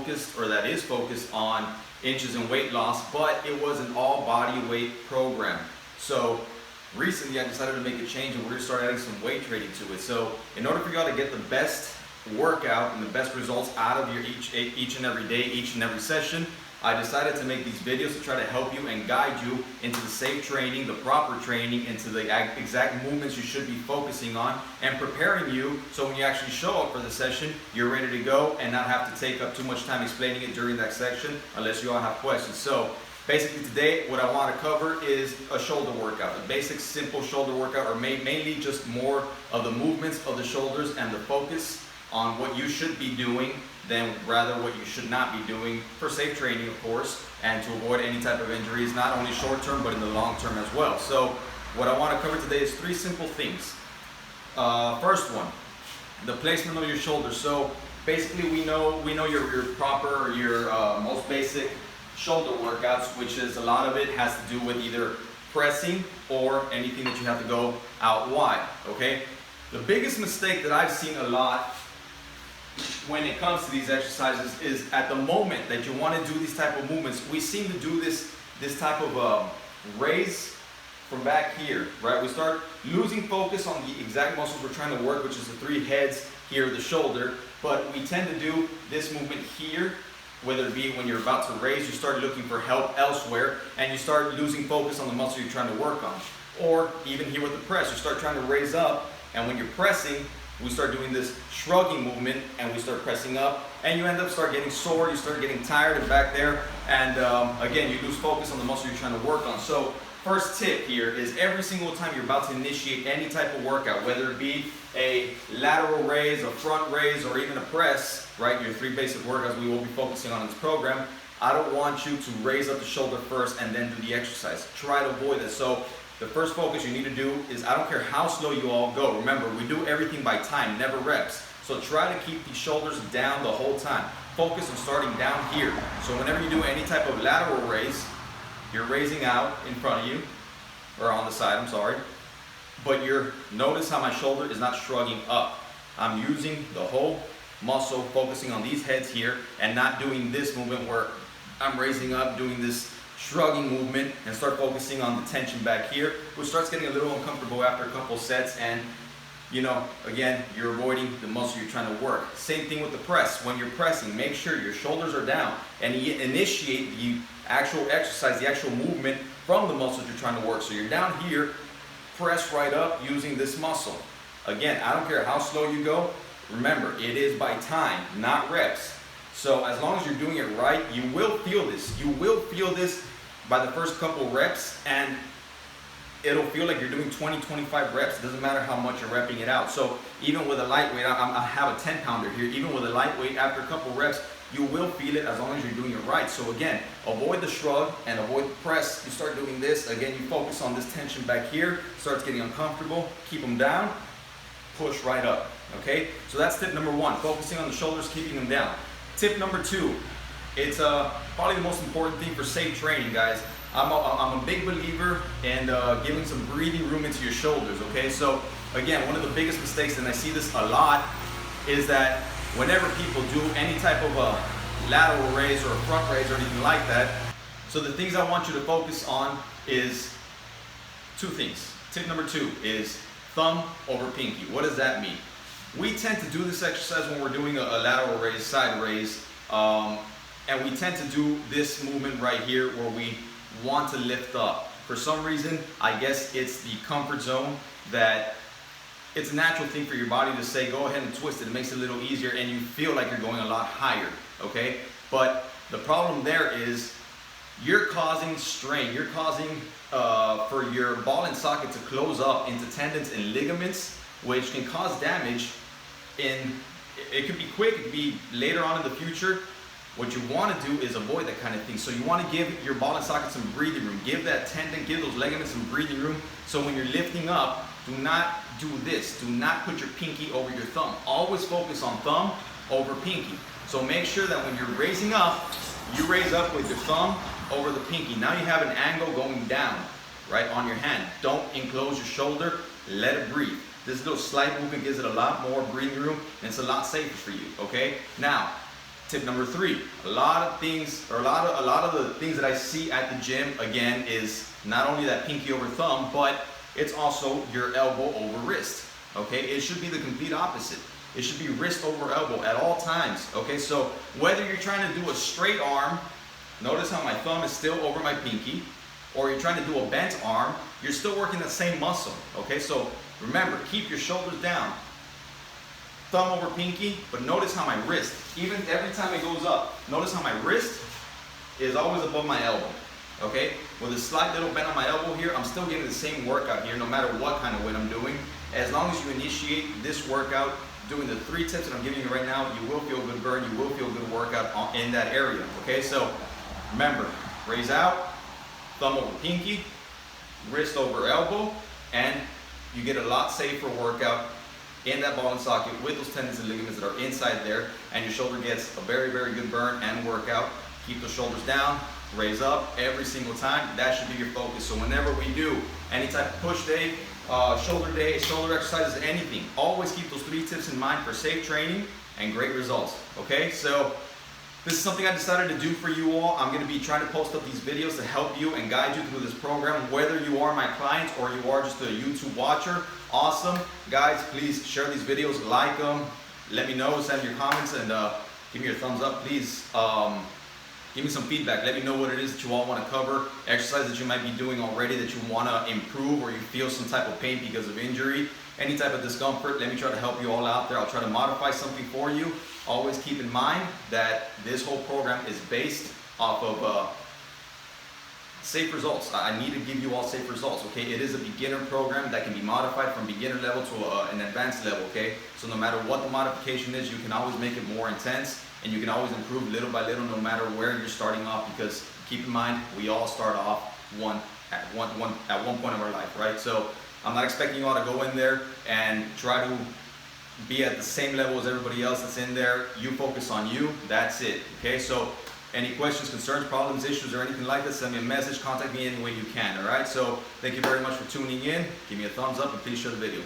focused, or that is focused on inches and weight loss, but it was an all body weight program. So recently I decided to make a change and we're gonna start adding some weight training to it. So in order for y'all to get the best workout and the best results out of your each and every day, each and every session, I decided to make these videos to try to help you and guide you into the safe training, the proper training, into the exact movements you should be focusing on, and preparing you so when you actually show up for the session, you're ready to go and not have to take up too much time explaining it during that section unless you all have questions. So basically today what I want to cover is a shoulder workout, a basic simple shoulder workout, or mainly just more of the movements of the shoulders and the focus on what you should be doing than rather what you should not be doing for safe training, of course, and to avoid any type of injuries, not only short term but in the long term as well. So what I want to cover today is 3 simple things. First one, the placement of your shoulders. So basically we know your proper, your most basic shoulder workouts, which is a lot of it has to do with either pressing or anything that you have to go out wide, okay? The biggest mistake that I've seen a lot when it comes to these exercises is at the moment that you want to do these type of movements, we seem to do this type of raise from back here, right? We start losing focus on the exact muscles we're trying to work, which is the 3 heads here, the shoulder, but we tend to do this movement here, whether it be when you're about to raise, you start looking for help elsewhere, and you start losing focus on the muscle you're trying to work on. Or even here with the press, you start trying to raise up, and when you're pressing, we start doing this shrugging movement and we start pressing up, and you end up getting sore, you start getting tired and back there, and again, you lose focus on the muscle you're trying to work on. So first tip here is every single time you're about to initiate any type of workout, whether it be a lateral raise, a front raise, or even a press, right? Your 3 basic workouts we will be focusing on in this program. I don't want you to raise up the shoulder first and then do the exercise. Try to avoid this. So the first focus you need to do is, I don't care how slow you all go. Remember, we do everything by time, never reps. So try to keep these shoulders down the whole time. Focus on starting down here. So whenever you do any type of lateral raise, you're raising out in front of you, or on the side, I'm sorry. But notice how my shoulder is not shrugging up. I'm using the whole muscle, focusing on these heads here, and not doing this movement where I'm raising up, doing this shrugging movement, and start focusing on the tension back here, which starts getting a little uncomfortable after a couple sets, and again, you're avoiding the muscle you're trying to work. Same thing with the press. When you're pressing, make sure your shoulders are down and you initiate the actual exercise, the actual movement from the muscles you're trying to work. So you're down here, press right up using this muscle. Again, I don't care how slow you go. Remember, it is by time, not reps. So as long as you're doing it right, you will feel this. You will feel this by the first couple reps, and it'll feel like you're doing 20, 25 reps. It doesn't matter how much you're repping it out. So even with a lightweight, I have a 10 pounder here, even with a lightweight, after a couple reps, you will feel it as long as you're doing it right. So again, avoid the shrug and avoid the press. You start doing this, again, you focus on this tension back here, starts getting uncomfortable, keep them down, push right up, okay? So that's tip number 1, focusing on the shoulders, keeping them down. Tip number 2, it's probably the most important thing for safe training, guys. I'm a big believer in giving some breathing room into your shoulders, okay? So again, one of the biggest mistakes, and I see this a lot, is that whenever people do any type of a lateral raise or a front raise or anything like that, so the things I want you to focus on is 2 things. Tip number 2 is thumb over pinky. What does that mean? We tend to do this exercise when we're doing a lateral raise, side raise, and we tend to do this movement right here where we want to lift up. For some reason, I guess it's the comfort zone that it's a natural thing for your body to say, go ahead and twist it. It makes it a little easier and you feel like you're going a lot higher, okay? But the problem there is you're causing strain. You're causing for your ball and socket to close up into tendons and ligaments, which can cause damage. It could be quick, it could be later on in the future. What you want to do is avoid that kind of thing. So you want to give your ball and socket some breathing room. Give that tendon, give those ligaments some breathing room. So when you're lifting up, do not do this. Do not put your pinky over your thumb. Always focus on thumb over pinky. So make sure that when you're raising up, you raise up with your thumb over the pinky. Now you have an angle going down, right, on your hand. Don't enclose your shoulder. Let it breathe. This little slight movement gives it a lot more breathing room, and it's a lot safer for you, okay? Now, Tip number 3, a lot of the things that I see at the gym, again, is not only that pinky over thumb, but it's also your elbow over wrist. Okay, it should be the complete opposite. It should be wrist over elbow at all times. Okay, so whether you're trying to do a straight arm, notice how my thumb is still over my pinky, or you're trying to do a bent arm, you're still working the same muscle. Okay, so remember, keep your shoulders down. Thumb over pinky, but notice how my wrist, even every time it goes up, notice how my wrist is always above my elbow. Okay, with a slight little bend on my elbow here, I'm still getting the same workout here, no matter what kind of weight I'm doing. As long as you initiate this workout doing the 3 tips that I'm giving you right now, you will feel good burn, you will feel good workout in that area. Okay, so remember, raise out, thumb over pinky, wrist over elbow, and you get a lot safer workout in that ball and socket with those tendons and ligaments that are inside there, and your shoulder gets a very, very good burn and workout. Keep the shoulders down, raise up every single time. That should be your focus. So whenever we do any type of push day, shoulder exercises, anything, always keep those 3 tips in mind for safe training and great results. Okay, so this is something I decided to do for you all. I'm going to be trying to post up these videos to help you and guide you through this program, whether you are my client or you are just a YouTube watcher. Awesome. Guys, please share these videos, like them, let me know, send your comments, and give me your thumbs up, please. Give me some feedback. Let me know what it is that you all want to cover, exercise that you might be doing already that you want to improve, or you feel some type of pain because of injury, any type of discomfort. Let me try to help you all out there. I'll try to modify something for you. Always keep in mind that this whole program is based off of safe results. I need to give you all safe results, okay? It is a beginner program that can be modified from beginner level to an advanced level, okay? So no matter what the modification is, you can always make it more intense, and you can always improve little by little no matter where you're starting off, because keep in mind, we all start off at one point of our life, right? So I'm not expecting you all to go in there and try to be at the same level as everybody else that's in there. You focus on you, that's it, okay? So any questions, concerns, problems, issues, or anything like that, send me a message, contact me any way you can, all right? So thank you very much for tuning in. Give me a thumbs up and please share the video.